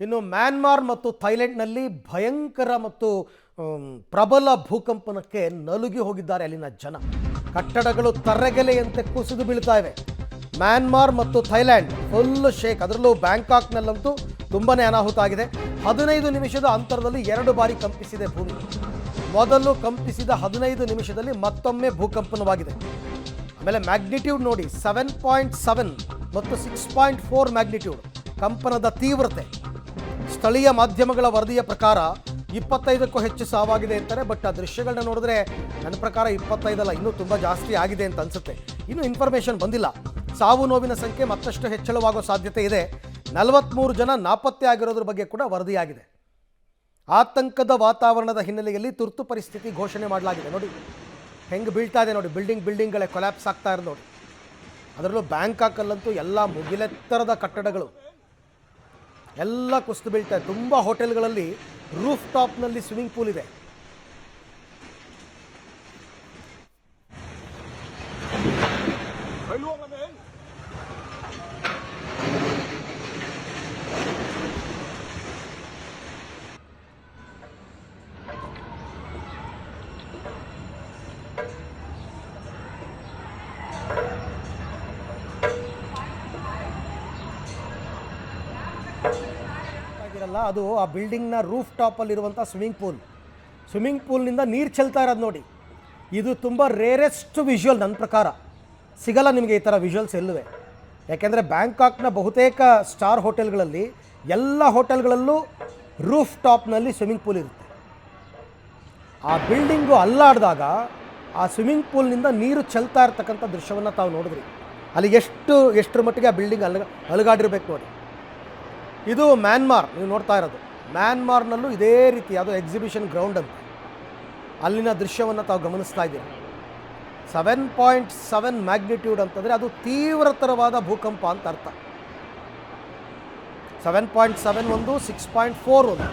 ಇನ್ನು ಮ್ಯಾನ್ಮಾರ್ ಮತ್ತು ಥೈಲ್ಯಾಂಡ್ನಲ್ಲಿ ಭಯಂಕರ ಮತ್ತು ಪ್ರಬಲ ಭೂಕಂಪನಕ್ಕೆ ನಲುಗಿ ಹೋಗಿದ್ದಾರೆ ಅಲ್ಲಿನ ಜನ. ಕಟ್ಟಡಗಳು ತರ್ರೆಗೆಲೆಯಂತೆ ಕುಸಿದು ಬೀಳ್ತಾ ಇವೆ. ಮ್ಯಾನ್ಮಾರ್ ಮತ್ತು ಥೈಲ್ಯಾಂಡ್ ಫುಲ್ ಶೇಕ್. ಅದರಲ್ಲೂ ಬ್ಯಾಂಕಾಕ್ನಲ್ಲಂತೂ ತುಂಬನೇ ಅನಾಹುತ ಆಗಿದೆ. 15 ನಿಮಿಷದ ಅಂತರದಲ್ಲಿ 2 ಬಾರಿ ಕಂಪಿಸಿದೆ ಭೂಮಿ. ಮೊದಲು ಕಂಪಿಸಿದ 15 ನಿಮಿಷದಲ್ಲಿ ಮತ್ತೊಮ್ಮೆ ಭೂಕಂಪನವಾಗಿದೆ. ಆಮೇಲೆ ಮ್ಯಾಗ್ನಿಟ್ಯೂಡ್ ನೋಡಿ, 7.7 ಮತ್ತು 6.4 ಮ್ಯಾಗ್ನಿಟ್ಯೂಡ್ ಕಂಪನದ ತೀವ್ರತೆ. ಸ್ಥಳೀಯ ಮಾಧ್ಯಮಗಳ ವರದಿಯ ಪ್ರಕಾರ 25ಕ್ಕೂ ಹೆಚ್ಚು ಸಾವಾಗಿದೆ ಅಂತಾರೆ. ಬಟ್ ಆ ದೃಶ್ಯಗಳನ್ನ ನೋಡಿದ್ರೆ ನನ್ನ ಪ್ರಕಾರ 25 ಅಲ್ಲ, ಇನ್ನೂ ತುಂಬ ಜಾಸ್ತಿ ಆಗಿದೆ ಅಂತ ಅನಿಸುತ್ತೆ. ಇನ್ನೂ ಇನ್ಫಾರ್ಮೇಷನ್ ಬಂದಿಲ್ಲ. ಸಾವು ನೋವಿನ ಸಂಖ್ಯೆ ಮತ್ತಷ್ಟು ಹೆಚ್ಚಳವಾಗೋ ಸಾಧ್ಯತೆ ಇದೆ. 43 ಜನ ನಾಪತ್ತೆ ಆಗಿರೋದ್ರ ಬಗ್ಗೆ ಕೂಡ ವರದಿಯಾಗಿದೆ. ಆತಂಕದ ವಾತಾವರಣದ ಹಿನ್ನೆಲೆಯಲ್ಲಿ ತುರ್ತು ಪರಿಸ್ಥಿತಿ ಘೋಷಣೆ ಮಾಡಲಾಗಿದೆ. ನೋಡಿ ಹೆಂಗೆ ಬೀಳ್ತಾ ಇದೆ ನೋಡಿ, ಬಿಲ್ಡಿಂಗ್ಗಳೇ ಕೊಲ್ಯಾಪ್ಸ್ ಆಗ್ತಾ ಇರೋದು ನೋಡಿ. ಅದರಲ್ಲೂ ಬ್ಯಾಂಕಾಕಲ್ಲಂತೂ ಎಲ್ಲ ಮುಗಿಲೆತ್ತರದ ಕಟ್ಟಡಗಳು ಎಲ್ಲ ಕುಸಿದು ಬೀಳ್ತಾ ಇದೆ. ತುಂಬ ಹೋಟೆಲ್ಗಳಲ್ಲಿ ರೂಫ್ ಟಾಪ್ನಲ್ಲಿ ಸ್ವಿಮ್ಮಿಂಗ್ ಪೂಲ್ ಇದೆ. ಅದು ಆ ಬಿಲ್ಡಿಂಗ್ನ ರೂಫ್ ಟಾಪಲ್ಲಿರುವಂಥ ಸ್ವಿಮ್ಮಿಂಗ್ ಪೂಲ್ನಿಂದ ನೀರು ಚೆಲ್ತಾ ಇರೋದು ನೋಡಿ. ಇದು ತುಂಬ ರೇರೆಸ್ಟ್ ವಿಜುವಲ್. ನನ್ನ ಪ್ರಕಾರ ಸಿಗಲ್ಲ ನಿಮಗೆ ಈ ಥರ ವಿಜುವಲ್ಸ್ ಎಲ್ಲುವೆ. ಯಾಕೆಂದರೆ ಬ್ಯಾಂಕಾಕ್ನ ಬಹುತೇಕ ಸ್ಟಾರ್ ಹೋಟೆಲ್ಗಳಲ್ಲಿ ಎಲ್ಲ ಹೋಟೆಲ್ಗಳಲ್ಲೂ ರೂಫ್ ಟಾಪ್ನಲ್ಲಿ ಸ್ವಿಮ್ಮಿಂಗ್ ಪೂಲ್ ಇರುತ್ತೆ. ಆ ಬಿಲ್ಡಿಂಗು ಅಲ್ಲಾಡಿದಾಗ ಆ ಸ್ವಿಮ್ಮಿಂಗ್ ಪೂಲ್ನಿಂದ ನೀರು ಚೆಲ್ತಾ ಇರ್ತಕ್ಕಂಥ ದೃಶ್ಯವನ್ನು ತಾವು ನೋಡಿದ್ರಿ. ಅಲ್ಲಿ ಎಷ್ಟರ ಮಟ್ಟಿಗೆ ಆ ಬಿಲ್ಡಿಂಗ್ ಅಲುಗಾಡಿರ್ಬೇಕು ನೋಡಿ. ಇದು ಮ್ಯಾನ್ಮಾರ್, ನೀವು ನೋಡ್ತಾ ಇರೋದು. ಮ್ಯಾನ್ಮಾರ್ನಲ್ಲೂ ಇದೇ ರೀತಿ ಯಾವುದೋ ಎಕ್ಸಿಬಿಷನ್ ಗ್ರೌಂಡ್ ಅಂತ, ಅಲ್ಲಿನ ದೃಶ್ಯವನ್ನು ತಾವು ಗಮನಿಸ್ತಾ ಇದ್ದೀರಿ. 7.7 ಮ್ಯಾಗ್ನಿಟ್ಯೂಡ್ ಅಂತಂದರೆ ಅದು ತೀವ್ರತರವಾದ ಭೂಕಂಪ ಅಂತ ಅರ್ಥ. 7.7 ಒಂದು, 6.4 ಒಂದು,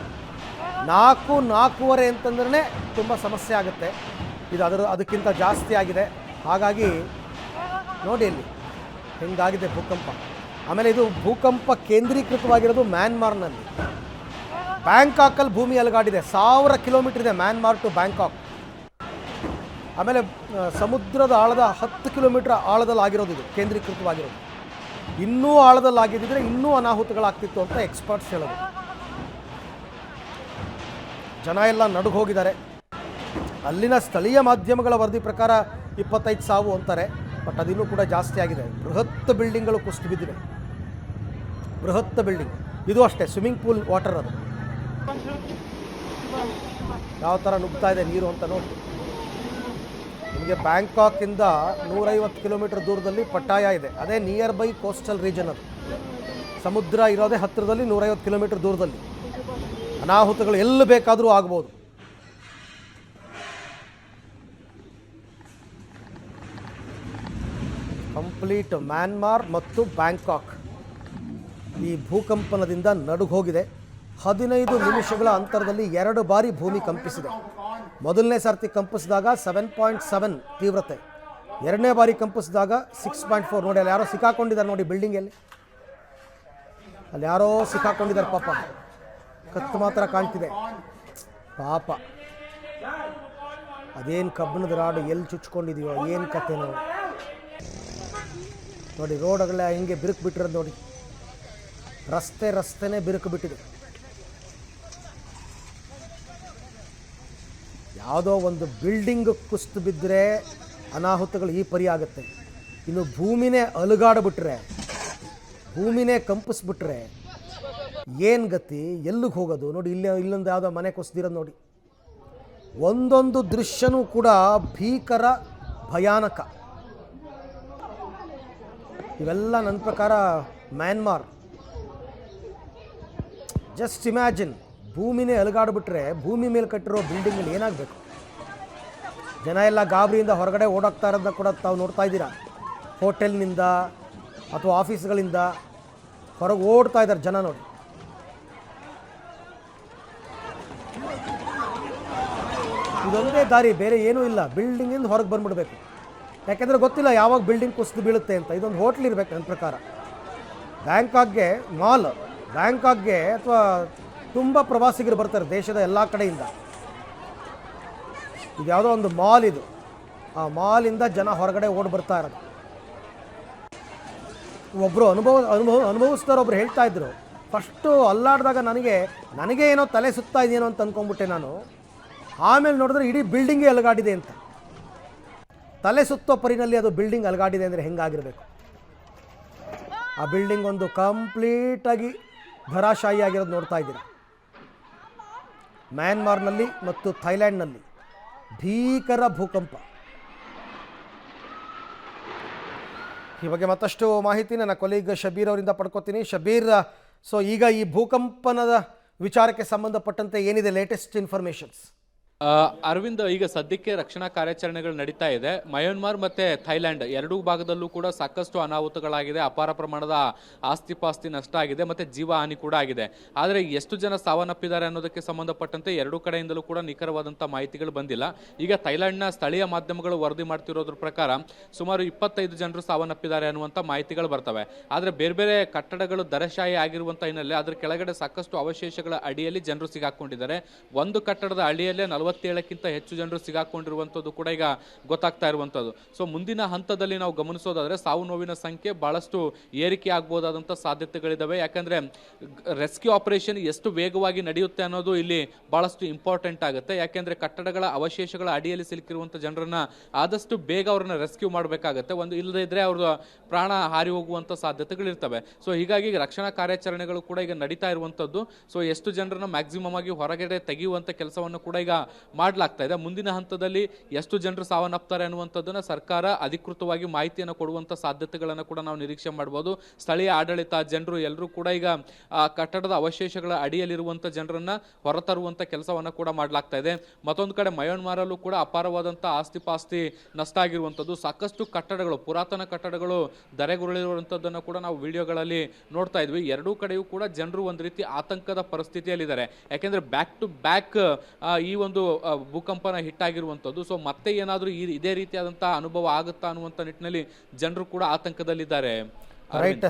4.5 ಅಂತಂದ್ರೆ ತುಂಬ ಸಮಸ್ಯೆ ಆಗುತ್ತೆ. ಇದು ಅದಕ್ಕಿಂತ ಜಾಸ್ತಿ ಆಗಿದೆ. ಹಾಗಾಗಿ ನೋಡಿ ಇಲ್ಲಿ ಹೆಂಗಾಗಿದೆ ಭೂಕಂಪ. ಆಮೇಲೆ ಇದು ಭೂಕಂಪ ಕೇಂದ್ರೀಕೃತವಾಗಿರೋದು ಮ್ಯಾನ್ಮಾರ್ನಲ್ಲಿ. ಬ್ಯಾಂಕಾಕಲ್ಲಿ ಭೂಮಿ ಅಲುಗಾಡಿದೆ. 1000 ಕಿಲೋಮೀಟರ್ ಇದೆ ಮ್ಯಾನ್ಮಾರ್ ಟು ಬ್ಯಾಂಕಾಕ್. ಆಮೇಲೆ ಸಮುದ್ರದ ಆಳದ 10 ಕಿಲೋಮೀಟರ್ ಆಳದಲ್ಲಿ ಆಗಿರೋದು ಇದು ಕೇಂದ್ರೀಕೃತವಾಗಿರೋದು. ಇನ್ನೂ ಆಳದಲ್ಲಿ ಆಗಿದ್ದರೆ ಇನ್ನೂ ಅನಾಹುತಗಳಾಗ್ತಿತ್ತು ಅಂತ ಎಕ್ಸ್ಪರ್ಟ್ಸ್ ಹೇಳೋದು. ಜನ ಎಲ್ಲ ನಡುಗೆ ಹೋಗಿದ್ದಾರೆ. ಅಲ್ಲಿನ ಸ್ಥಳೀಯ ಮಾಧ್ಯಮಗಳ ವರದಿ ಪ್ರಕಾರ 25 ಸಾವು ಅಂತಾರೆ. ಬಟ್ ಅದಿನ್ನೂ ಕೂಡ ಜಾಸ್ತಿ ಆಗಿದೆ. ಬೃಹತ್ ಬಿಲ್ಡಿಂಗ್ಗಳು ಕುಸಿದು ಬಿದ್ದಿವೆ. ಬೃಹತ್ ಬಿಲ್ಡಿಂಗ್ ಇದು ಅಷ್ಟೇ, ಸ್ವಿಮ್ಮಿಂಗ್ ಪೂಲ್ ವಾಟರ್. ಅದು ಯಾವ ಥರ ನುಗ್ತಾ ಇದೆ ನೀರು ಅಂತ ನೋಡಿ. ನಿಮಗೆ ಬ್ಯಾಂಕಾಕಿಂದ 150 ಕಿಲೋಮೀಟರ್ ದೂರದಲ್ಲಿ ಪಟ್ಟಾಯ ಇದೆ. ಅದೇ ನಿಯರ್ ಬೈ ಕೋಸ್ಟಲ್ ರೀಜನ್. ಅದು ಸಮುದ್ರ ಇರೋದೇ ಹತ್ತಿರದಲ್ಲಿ 150 ಕಿಲೋಮೀಟರ್ ದೂರದಲ್ಲಿ. ಅನಾಹುತಗಳು ಎಲ್ಲಿ ಬೇಕಾದರೂ ಆಗ್ಬೋದು. ಕಂಪ್ಲೀಟ್ ಮ್ಯಾನ್ಮಾರ್ ಮತ್ತು ಬ್ಯಾಂಕಾಕ್ ಈ ಭೂಕಂಪನದಿಂದ ನಡುಗೋಗಿದೆ. 15 ನಿಮಿಷಗಳ ಅಂತರದಲ್ಲಿ 2 ಬಾರಿ ಭೂಮಿ ಕಂಪಿಸಿದೆ. ಮೊದಲನೇ ಸರ್ತಿ ಕಂಪಿಸಿದಾಗ 7.7 ತೀವ್ರತೆ, ಎರಡನೇ ಬಾರಿ ಕಂಪಿಸಿದಾಗ 6.4. ನೋಡಿ ಅಲ್ಲಿ ಯಾರೋ ಸಿಕ್ಕಾಕೊಂಡಿದ್ದಾರೆ ನೋಡಿ ಬಿಲ್ಡಿಂಗಲ್ಲಿ. ಅಲ್ಲಿ ಯಾರೋ ಸಿಕ್ಕಾಕೊಂಡಿದ್ದಾರೆ ಪಾಪ. ಕತ್ತು ಮಾತ್ರ ಕಾಣ್ತಿದೆ ಪಾಪ. ಅದೇನು ಕಬ್ಬಿಣದ ರಾಡು ಎಲ್ಲಿ ಚುಚ್ಕೊಂಡಿದೆಯೋ ಏನು ಕಥೆನೋ ನೋಡಿ. ರೋಡ್ಗಳ ಹಿಂಗೆ ಬಿರುಕು ಬಿಟ್ಟಿರೋದು ನೋಡಿ. ರಸ್ತೆನೇ ಬಿರುಕು ಬಿಟ್ಟಿದೆ. ಯಾವುದೋ ಒಂದು ಬಿಲ್ಡಿಂಗ್ ಕುಸಿದು ಬಿದ್ದರೆ ಅನಾಹುತಗಳು ಈ ಪರಿ ಆಗುತ್ತೆ. ಇನ್ನು ಭೂಮಿನೇ ಅಲುಗಾಡಿಬಿಟ್ರೆ, ಭೂಮಿನೇ ಕಂಪಿಸ್ಬಿಟ್ರೆ ಏನು ಗತಿ, ಎಲ್ಲಿಗೆ ಹೋಗೋದು ನೋಡಿ. ಇಲ್ಲೊಂದು ಯಾವುದೋ ಮನೆ ಕುಸಿದಿರೋದು ನೋಡಿ. ಒಂದೊಂದು ದೃಶ್ಯನೂ ಕೂಡ ಭೀಕರ, ಭಯಾನಕ. ಇವೆಲ್ಲ ನನ್ನ ಪ್ರಕಾರ ಮ್ಯಾನ್ಮಾರ್. ಜಸ್ಟ್ ಇಮ್ಯಾಜಿನ್, ಭೂಮಿನೇ ಅಲುಗಾಡಿಬಿಟ್ರೆ ಭೂಮಿ ಮೇಲೆ ಕಟ್ಟಿರೋ ಬಿಲ್ಡಿಂಗಲ್ಲಿ ಏನಾಗಬೇಕು. ಜನ ಎಲ್ಲ ಗಾಬರಿಯಿಂದ ಹೊರಗಡೆ ಓಡಾಡ್ತಾ ಇರೋದನ್ನ ಕೂಡ ತಾವು ನೋಡ್ತಾ ಇದ್ದೀರಾ. ಹೋಟೆಲ್ನಿಂದ ಅಥವಾ ಆಫೀಸ್ಗಳಿಂದ ಹೊರಗೆ ಓಡ್ತಾ ಇದ್ದಾರೆ ಜನ ನೋಡಿ. ಇದೊಂದೇ ದಾರಿ, ಬೇರೆ ಏನೂ ಇಲ್ಲ. ಬಿಲ್ಡಿಂಗಿಂದ ಹೊರಗೆ ಬಂದುಬಿಡಬೇಕು. ಯಾಕೆಂದರೆ ಗೊತ್ತಿಲ್ಲ ಯಾವಾಗ ಬಿಲ್ಡಿಂಗ್ ಕುಸಿದು ಬೀಳುತ್ತೆ ಅಂತ. ಇದೊಂದು ಹೋಟ್ಲ್ ಇರಬೇಕು ನನ್ನ ಪ್ರಕಾರ. ಬ್ಯಾಂಕಾಕ್ಗೆ ಮಾಲ್ ಬ್ಯಾಂಕಾಕ್ಗೆ ಅಥವಾ ತುಂಬ ಪ್ರವಾಸಿಗರು ಬರ್ತಾರೆ ದೇಶದ ಎಲ್ಲ ಕಡೆಯಿಂದ. ಇದು ಯಾವುದೋ ಒಂದು ಮಾಲ್ ಇದು. ಆ ಮಾಲಿಂದ ಜನ ಹೊರಗಡೆ ಓಡಿ ಬರ್ತಾ ಇರೋದು. ಒಬ್ಬರು ಅನುಭವಿಸ್ದವ್ರು ಒಬ್ರು ಹೇಳ್ತಾ ಇದ್ರು, ಫಸ್ಟು ಅಲ್ಲಾಡಿದಾಗ ನನಗೆ ಏನೋ ತಲೆ ಸುತ್ತಾ ಇದೆಯೇನೋ ಅಂತ ಅಂದ್ಕೊಂಡ್ಬಿಟ್ಟೆ ನಾನು. ಆಮೇಲೆ ನೋಡಿದ್ರೆ ಇಡೀ ಬಿಲ್ಡಿಂಗೇ ಅಲಗಾಡಿದೆ ಅಂತ. ತಲೆ ಸುತ್ತೋ ಪರಿನಲ್ಲಿ ಅದು ಬಿಲ್ಡಿಂಗ್ ಅಲಗಾಡಿದೆ ಅಂದರೆ ಹೆಂಗಾಗಿರಬೇಕು? ಆ ಬಿಲ್ಡಿಂಗ್ ಒಂದು ಕಂಪ್ಲೀಟಾಗಿ ಧರಾಶಾಹಿ ಆಗಿರೋದು ನೋಡ್ತಾ ಇದ್ದೀರಾ. ಮ್ಯಾನ್ಮಾರ್ನಲ್ಲಿ ಮತ್ತು ಥೈಲ್ಯಾಂಡ್ನಲ್ಲಿ ಭೀಕರ ಭೂಕಂಪ. ಈ ಬಗ್ಗೆ ಮತ್ತಷ್ಟು ಮಾಹಿತಿ ನನ್ನ ಕೊಲೀಗ್ ಶಬೀರ್ ಅವರಿಂದ ಪಡ್ಕೋತೀನಿ. ಶಬೀರ್, ಸೊ ಈಗ ಈ ಭೂಕಂಪನದ ವಿಚಾರಕ್ಕೆ ಸಂಬಂಧಪಟ್ಟಂತೆ ಏನಿದೆ ಲೇಟೆಸ್ಟ್ ಇನ್ಫಾರ್ಮೇಷನ್ಸ್? ಅರವಿಂದ್, ಈಗ ಸದ್ಯಕ್ಕೆ ರಕ್ಷಣಾ ಕಾರ್ಯಾಚರಣೆಗಳು ನಡೀತಾ ಇದೆ. ಮಯನ್ಮಾರ್ ಮತ್ತೆ ಥೈಲ್ಯಾಂಡ್ ಎರಡೂ ಭಾಗದಲ್ಲೂ ಕೂಡ ಸಾಕಷ್ಟು ಅನಾಹುತಗಳಾಗಿದೆ, ಅಪಾರ ಪ್ರಮಾಣದ ಆಸ್ತಿ ಪಾಸ್ತಿ ನಷ್ಟ ಆಗಿದೆ, ಮತ್ತೆ ಜೀವ ಹಾನಿ ಕೂಡ ಆಗಿದೆ. ಆದರೆ ಎಷ್ಟು ಜನ ಸಾವನ್ನಪ್ಪಿದ್ದಾರೆ ಅನ್ನೋದಕ್ಕೆ ಸಂಬಂಧಪಟ್ಟಂತೆ ಎರಡೂ ಕಡೆಯಿಂದಲೂ ಕೂಡ ನಿಖರವಾದಂಥ ಮಾಹಿತಿಗಳು ಬಂದಿಲ್ಲ. ಈಗ ಥೈಲ್ಯಾಂಡ್ನ ಸ್ಥಳೀಯ ಮಾಧ್ಯಮಗಳು ವರದಿ ಮಾಡ್ತಿರೋದ್ರ ಪ್ರಕಾರ ಸುಮಾರು 25 ಜನರು ಸಾವನ್ನಪ್ಪಿದ್ದಾರೆ ಅನ್ನುವಂಥ ಮಾಹಿತಿಗಳು ಬರ್ತವೆ. ಆದರೆ ಬೇರೆ ಬೇರೆ ಕಟ್ಟಡಗಳು ಧರಶಾಹಿ ಆಗಿರುವಂಥ ಹಿನ್ನೆಲೆ ಅದರ ಕೆಳಗಡೆ ಸಾಕಷ್ಟು ಅವಶೇಷಗಳ ಅಡಿಯಲ್ಲಿ ಜನರು ಸಿಗಾಕೊಂಡಿದ್ದಾರೆ. ಒಂದು ಕಟ್ಟಡದ ಅಡಿಯಲ್ಲೇ 47ಕ್ಕಿಂತ ಹೆಚ್ಚು ಜನರು ಸಿಗಾಕೊಂಡಿರುವಂಥದ್ದು ಕೂಡ ಈಗ ಗೊತ್ತಾಗ್ತಾ ಇರುವಂಥದ್ದು. ಸೊ ಮುಂದಿನ ಹಂತದಲ್ಲಿ ನಾವು ಗಮನಿಸೋದಾದ್ರೆ ಸಾವು ನೋವಿನ ಸಂಖ್ಯೆ ಬಹಳಷ್ಟು ಏರಿಕೆ ಆಗ್ಬೋದಾದಂಥ ಸಾಧ್ಯತೆಗಳಿದ್ದಾವೆ. ಯಾಕಂದ್ರೆ ರೆಸ್ಕ್ಯೂ ಆಪರೇಷನ್ ಎಷ್ಟು ವೇಗವಾಗಿ ನಡೆಯುತ್ತೆ ಅನ್ನೋದು ಇಲ್ಲಿ ಬಹಳಷ್ಟು ಇಂಪಾರ್ಟೆಂಟ್ ಆಗುತ್ತೆ. ಯಾಕೆಂದ್ರೆ ಕಟ್ಟಡಗಳ ಅವಶೇಷಗಳ ಅಡಿಯಲ್ಲಿ ಸಿಲುಕಿರುವಂಥ ಜನರನ್ನ ಆದಷ್ಟು ಬೇಗ ಅವ್ರನ್ನ ರೆಸ್ಕ್ಯೂ ಮಾಡಬೇಕಾಗತ್ತೆ. ಒಂದು ಇಲ್ಲದೇ ಇದ್ರೆ ಅವ್ರ ಪ್ರಾಣ ಹಾರಿ ಹೋಗುವಂಥ ಸಾಧ್ಯತೆಗಳಿರ್ತವೆ. ಸೊ ಹೀಗಾಗಿ ರಕ್ಷಣಾ ಕಾರ್ಯಾಚರಣೆಗಳು ಕೂಡ ಈಗ ನಡೀತಾ ಇರುವಂಥದ್ದು. ಸೊ ಎಷ್ಟು ಜನರನ್ನ ಮ್ಯಾಕ್ಸಿಮಮ್ ಆಗಿ ಹೊರಗಡೆ ತೆಗೆಯುವಂಥ ಕೆಲಸವನ್ನು ಕೂಡ ಈಗ ಮಾಡಲಾಗ್ತಾ ಇದೆ. ಮುಂದಿನ ಹಂತದಲ್ಲಿ ಎಷ್ಟು ಜನರು ಸಾವನ್ನಪ್ತಾರೆ ಅನ್ನುವಂಥದ್ದನ್ನ ಸರ್ಕಾರ ಅಧಿಕೃತವಾಗಿ ಮಾಹಿತಿಯನ್ನು ಕೊಡುವಂಥ ಸಾಧ್ಯತೆಗಳನ್ನು ಕೂಡ ನಾವು ನಿರೀಕ್ಷೆ ಮಾಡಬಹುದು. ಸ್ಥಳೀಯ ಆಡಳಿತ, ಜನರು ಎಲ್ಲರೂ ಕೂಡ ಈಗ ಕಟ್ಟಡದ ಅವಶೇಷಗಳ ಅಡಿಯಲ್ಲಿರುವಂಥ ಜನರನ್ನ ಹೊರತರುವಂಥ ಕೆಲಸವನ್ನು ಕೂಡ ಮಾಡಲಾಗ್ತಾ ಇದೆ. ಮತ್ತೊಂದು ಕಡೆ ಮಯನ್ಮಾರಲ್ಲೂ ಕೂಡ ಅಪಾರವಾದಂಥ ಆಸ್ತಿ ಪಾಸ್ತಿ ನಷ್ಟ ಆಗಿರುವಂಥದ್ದು, ಸಾಕಷ್ಟು ಕಟ್ಟಡಗಳು, ಪುರಾತನ ಕಟ್ಟಡಗಳು ಧರೆಗುರುಳಿರುವಂಥದ್ದನ್ನು ಕೂಡ ನಾವು ವಿಡಿಯೋಗಳಲ್ಲಿ ನೋಡ್ತಾ ಇದ್ವಿ. ಎರಡೂ ಕಡೆಯೂ ಕೂಡ ಜನರು ಒಂದು ರೀತಿ ಆತಂಕದ ಪರಿಸ್ಥಿತಿಯಲ್ಲಿದ್ದಾರೆ. ಯಾಕೆಂದ್ರೆ ಬ್ಯಾಕ್ ಟು ಬ್ಯಾಕ್ ಈ ಒಂದು ಭೂಕಂಪನ ಹಿಟ್ಟಾಗಿರುವಂಥದ್ದು. ಸೊ ಮತ್ತೆ ಏನಾದರೂ ಇದೇ ರೀತಿಯಾದಂತಹ ಅನುಭವ ಆಗುತ್ತಾ ಅನ್ನುವಂಥ ನಿಟ್ಟಿನಲ್ಲಿ ಜನರು ಕೂಡ ಆತಂಕದಲ್ಲಿದ್ದಾರೆ. ರೈಟ್.